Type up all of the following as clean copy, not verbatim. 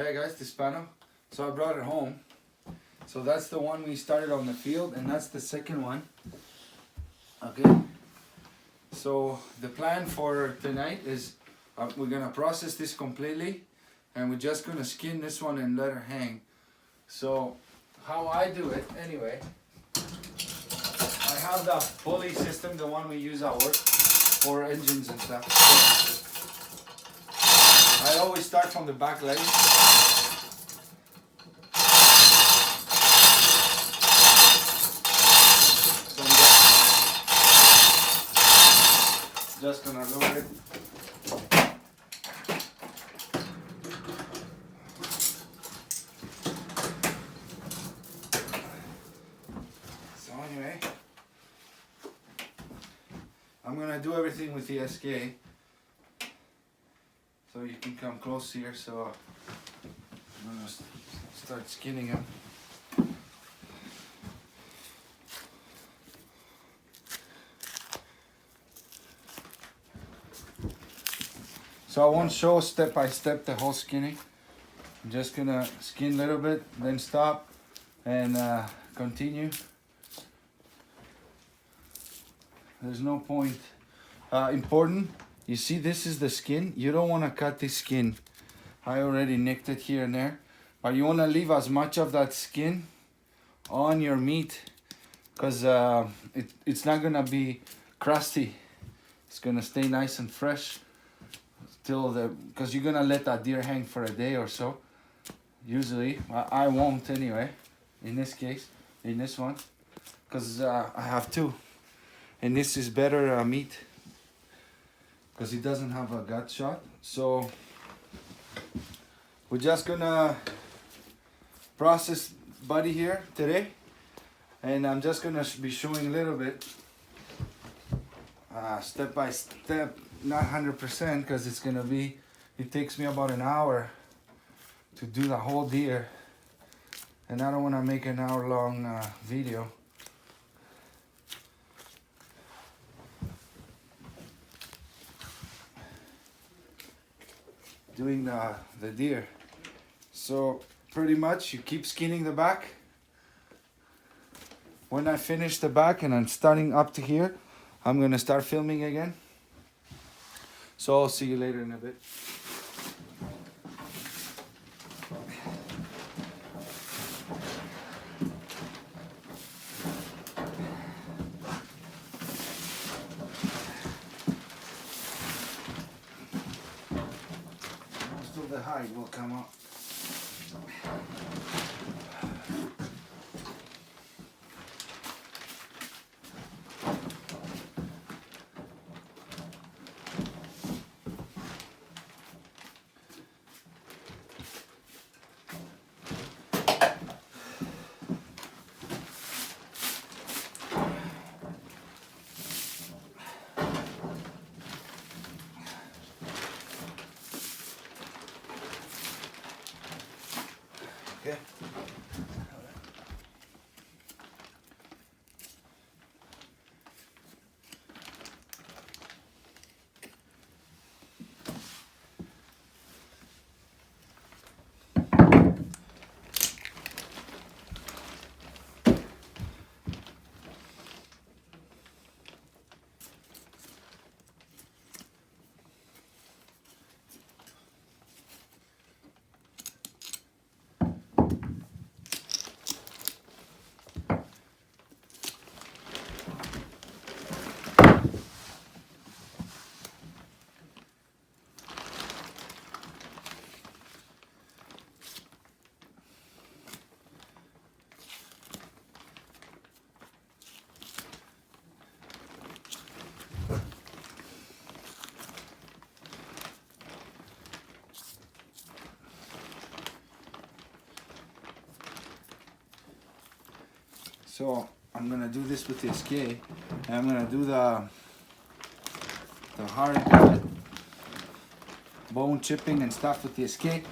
Hey guys, this panel. So I brought it home. So that's the one we started on the field, and that's the second one. Okay. So the plan for tonight is we're gonna process this completely, and we're just gonna skin this one and let her hang. So how I do it anyway, I have the pulley system, the one we use at work for engines and stuff. So I always start from the back leg. So I'm just gonna lower it. So anyway, I'm gonna do everything with the SK. So you can come close here. So I'm gonna start skinning him. So I won't show step by step the whole skinning. I'm just gonna skin a little bit, then stop and continue. There's no point. Important, you see this is the skin. You don't want to cut the skin. I already nicked it here and there. But you want to leave as much of that skin on your meat, because it's not gonna be crusty. It's gonna stay nice and fresh till because you're gonna let that deer hang for a day or so. Usually, I won't anyway. In this case, in this one, because I have two, and this is better meat because it doesn't have a gut shot. So we're just gonna process Buddy here today, and I'm just gonna be showing a little bit step by step, not 100%, because it's gonna be, it takes me about an hour to do the whole deer, and I don't want to make an hour-long video. Doing the deer. So pretty much you keep skinning the back. When I finish the back and I'm starting up to here, I'm gonna start filming again. So I'll see you later in a bit. Most of the hide will come out. Okay. So I'm gonna do this with the SK, and I'm gonna do the hard bone chipping and stuff with the SK,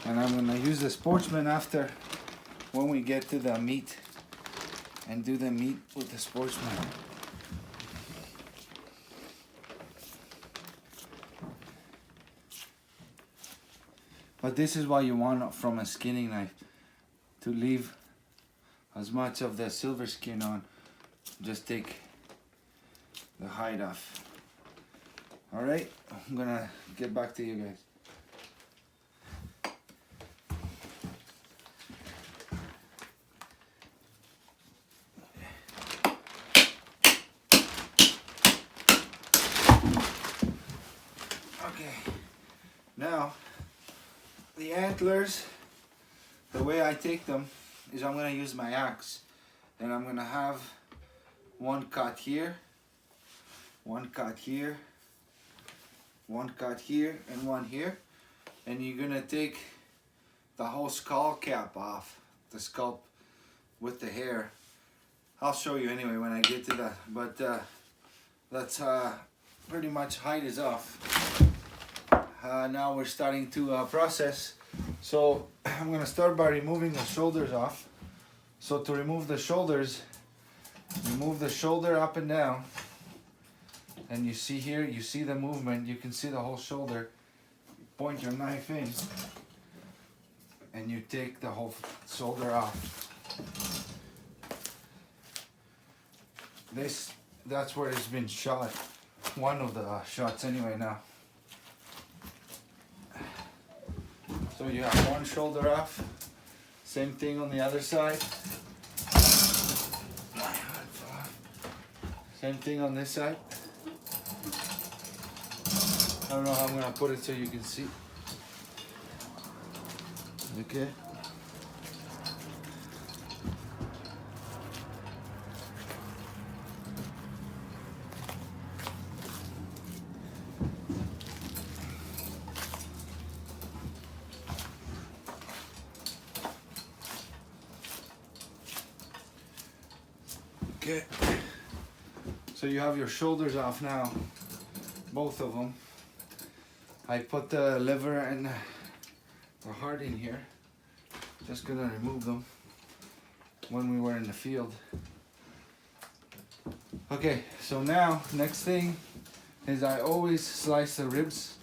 and I'm gonna use the Sportsman after when we get to the meat, and do the meat with the Sportsman. But this is what you want from a skinning knife, to leave as much of the silver skin on. Just take the hide off. Alright, I'm gonna get back to you guys. Okay, now the antlers, the way I take them is I'm gonna use my axe, and I'm gonna have one cut here, one cut here, one cut here, and one here, and you're gonna take the whole skull cap off, the scalp with the hair. I'll show you anyway when I get to that, but that's pretty much hide is off. Now we're starting to process. So I'm gonna start by removing the shoulders off. So to remove the shoulders, you move the shoulder up and down, and you see here, you see the movement, you can see the whole shoulder. You point your knife in, and you take the whole shoulder off. That's where it's been shot. One of the shots anyway now. So you have one shoulder off. Same thing on the other side. Same thing on this side. I don't know how I'm gonna put it so you can see. Okay. Okay, so you have your shoulders off now, both of them. I put the liver and the heart in here. Just gonna remove them when we were in the field. Okay, so now next thing is I always slice the ribs.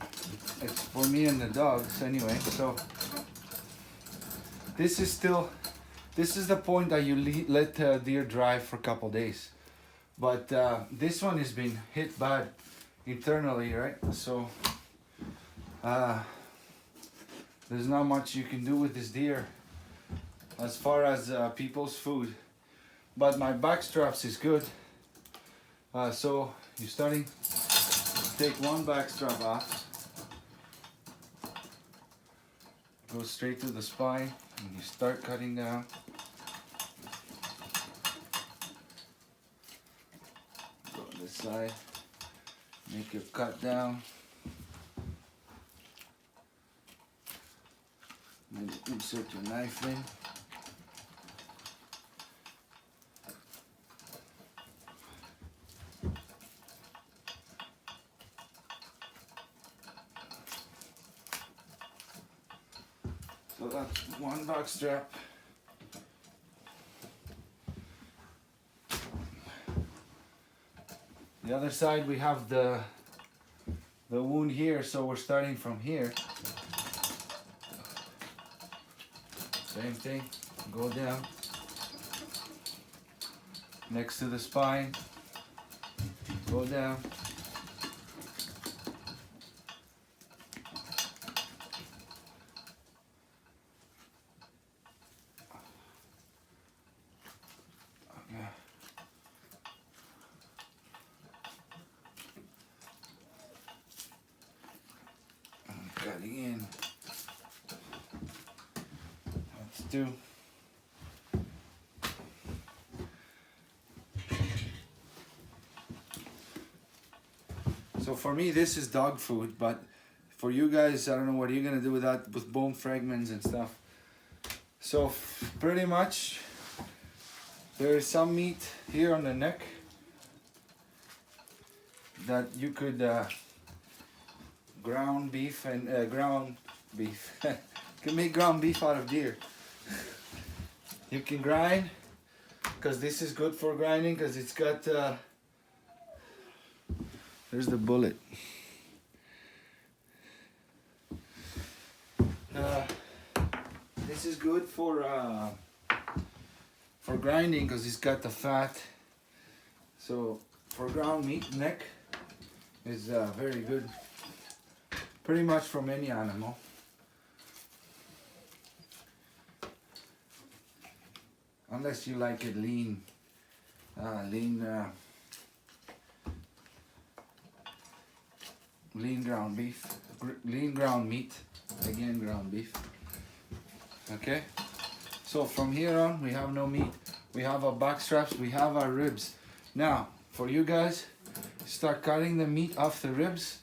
It's for me and the dogs anyway. So this is the point that you let the deer dry for a couple days. But this one has been hit bad internally, right? So there's not much you can do with this deer as far as people's food. But my backstraps is good. So you're starting to take one backstrap off. Go straight to the spine and you start cutting down. Go on this side, make your cut down. Then insert your knife in. So that's one back strap. The other side we have the wound here, so we're starting from here. Same thing, go down next to the spine, go down. Okay. I'm cutting in. Let's do. So for me, this is dog food, but for you guys, I don't know what you're gonna do with that, with bone fragments and stuff. So pretty much, there is some meat here on the neck that you could ground beef and ground beef. You can make ground beef out of deer. You can grind, because this is good for grinding, because it's got there's the bullet. This is good for grinding because it's got the fat. So for ground meat, neck is very good. Pretty much from any animal. Unless you like it lean, lean ground beef, lean ground meat, again ground beef. Okay, so from here on we have no meat. We have our back straps, we have our ribs. Now for you guys, start cutting the meat off the ribs,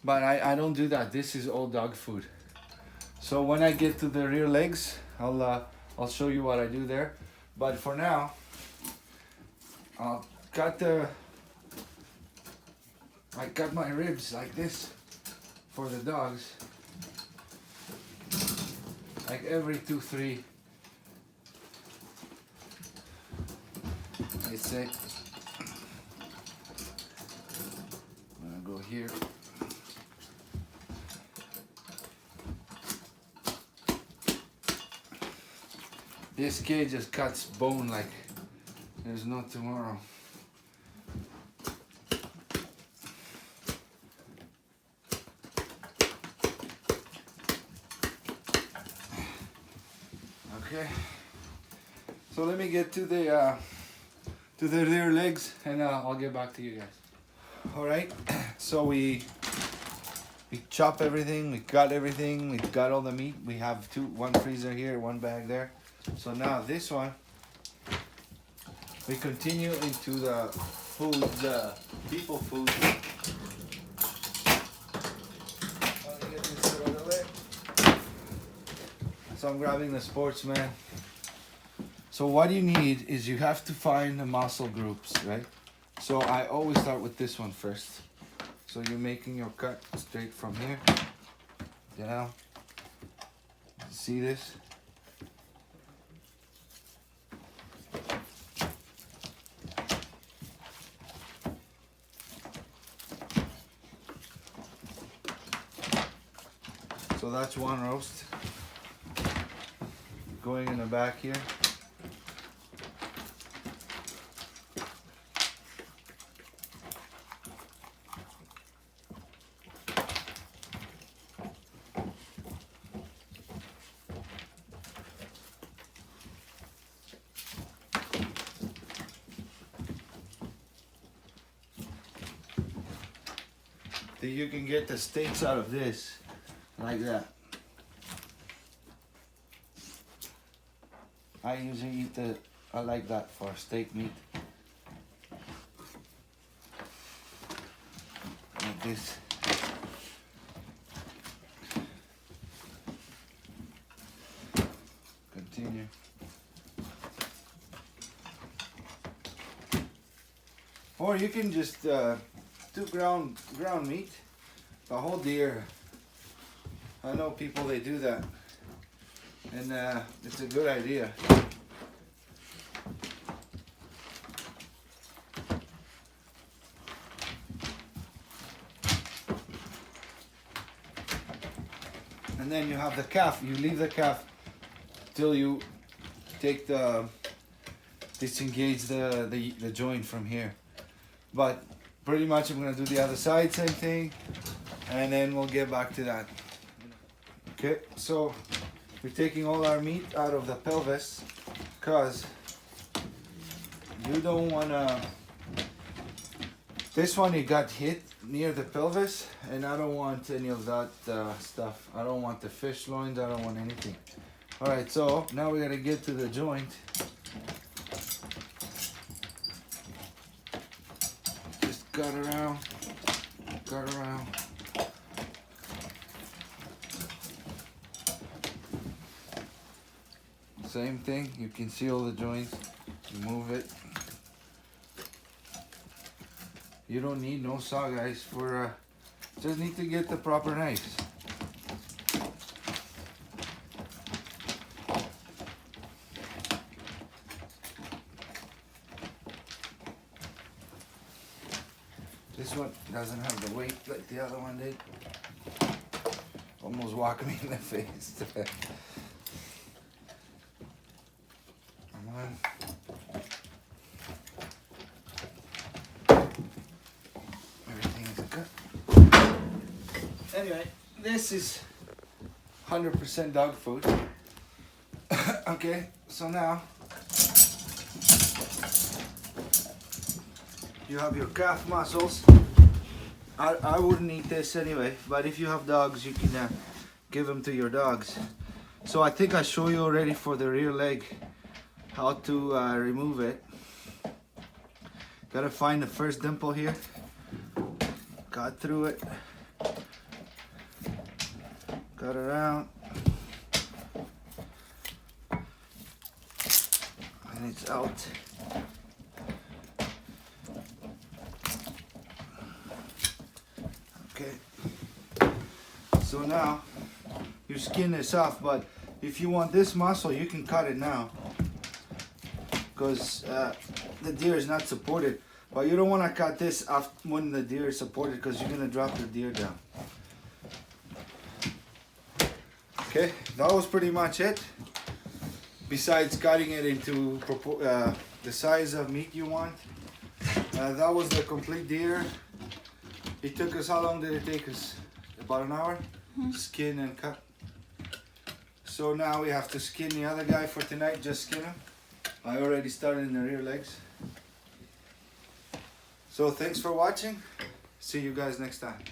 but I don't do that. This is all dog food. So when I get to the rear legs, I'll show you what I do there. But for now, I'll I cut my ribs like this for the dogs, like every 2-3. I say, I'm gonna go here. This kid just cuts bone like there's no tomorrow. Okay, so let me get to the rear legs and I'll get back to you guys. All right, so we chop everything, we cut everything, we got all the meat. We have one freezer here, one bag there. So now this one, we continue into the food, the people food. Let me get this out of the way. So I'm grabbing the Sportsman. So what you need is you have to find the muscle groups, right? So I always start with this one first. So you're making your cut straight from here down. See this? So that's one roast going in the back here. You can get the steaks out of this like that. I usually eat I like that for steak meat. Like this. Continue. Or you can just do ground meat, the whole deer. I know people, they do that, and it's a good idea. And then you have the calf. You leave the calf till you take disengage the joint from here. But pretty much I'm gonna do the other side, same thing, and then we'll get back to that. Okay, so we're taking all our meat out of the pelvis because you don't wanna, this one it got hit near the pelvis and I don't want any of that stuff. I don't want the fish loins, I don't want anything. Alright, so now we gotta get to the joint. Just cut around, cut around. Same thing, you can see all the joints, you move it. You don't need no saw, guys, for just need to get the proper knives. This one doesn't have the weight like the other one did. Almost walked me in the face. Anyway, this is 100% dog food. Okay, so now you have your calf muscles. I wouldn't eat this anyway, but if you have dogs, you can give them to your dogs. So I think I show you already for the rear leg how to remove it. Gotta find the first dimple here. Got through it. Got around. And it's out. Okay. So now your skin is soft, but if you want this muscle, you can cut it now, because the deer is not supported. But you don't want to cut this after when the deer is supported, because you're gonna drop the deer down. Okay, that was pretty much it. Besides cutting it into the size of meat you want, that was the complete deer. It took us, how long did it take us? About an hour? Skin and cut. So now we have to skin the other guy for tonight, just skin him. I already started in the rear legs. So thanks for watching. See you guys next time.